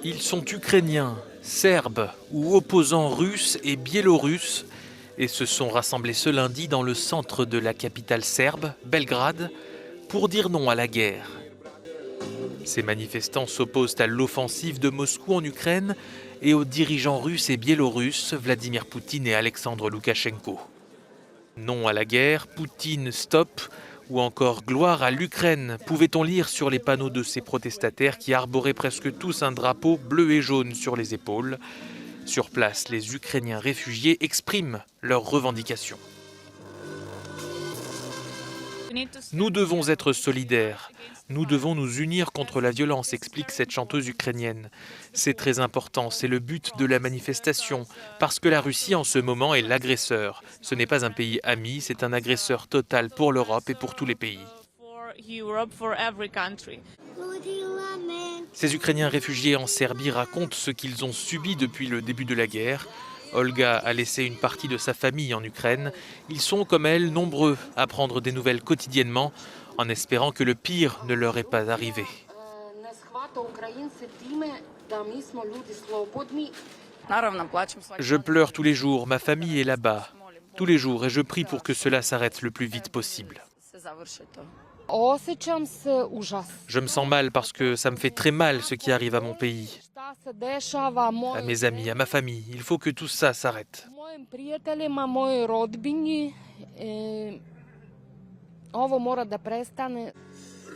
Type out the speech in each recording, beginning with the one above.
Ils sont ukrainiens, serbes ou opposants russes et biélorusses et se sont rassemblés ce lundi dans le centre de la capitale serbe, Belgrade, pour dire non à la guerre. Ces manifestants s'opposent à l'offensive de Moscou en Ukraine et aux dirigeants russes et biélorusses Vladimir Poutine et Alexandre Loukachenko. Non à la guerre, Poutine stop ou encore gloire à l'Ukraine, pouvait-on lire sur les panneaux de ces protestataires qui arboraient presque tous un drapeau bleu et jaune sur les épaules. Sur place, les Ukrainiens réfugiés expriment leurs revendications. Nous devons être solidaires. Nous devons nous unir contre la violence, explique cette chanteuse ukrainienne. C'est très important, c'est le but de la manifestation, parce que la Russie en ce moment est l'agresseur. Ce n'est pas un pays ami, c'est un agresseur total pour l'Europe et pour tous les pays. Ces Ukrainiens réfugiés en Serbie racontent ce qu'ils ont subi depuis le début de la guerre. Olga a laissé une partie de sa famille en Ukraine. Ils sont, comme elle, nombreux à prendre des nouvelles quotidiennement, en espérant que le pire ne leur est pas arrivé. Je pleure tous les jours, ma famille est là-bas, tous les jours, et je prie pour que cela s'arrête le plus vite possible. Je me sens mal parce que ça me fait très mal ce qui arrive à mon pays, à mes amis, à ma famille. Il faut que tout ça s'arrête.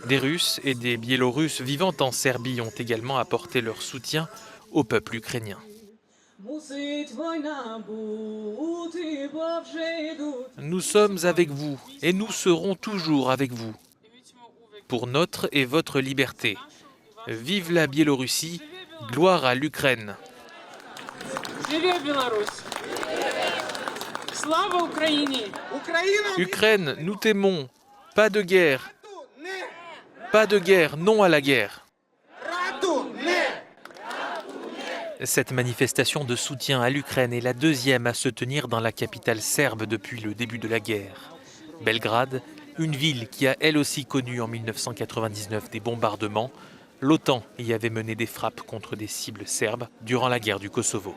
Des Russes et des Biélorusses vivant en Serbie ont également apporté leur soutien au peuple ukrainien. Nous sommes avec vous et nous serons toujours avec vous pour notre et votre liberté. Vive la Biélorussie, gloire à l'Ukraine. Ukraine, nous t'aimons. Pas de guerre. Pas de guerre, non à la guerre. Cette manifestation de soutien à l'Ukraine est la deuxième à se tenir dans la capitale serbe depuis le début de la guerre. Belgrade, une ville qui a elle aussi connu en 1999 des bombardements, l'OTAN y avait mené des frappes contre des cibles serbes durant la guerre du Kosovo.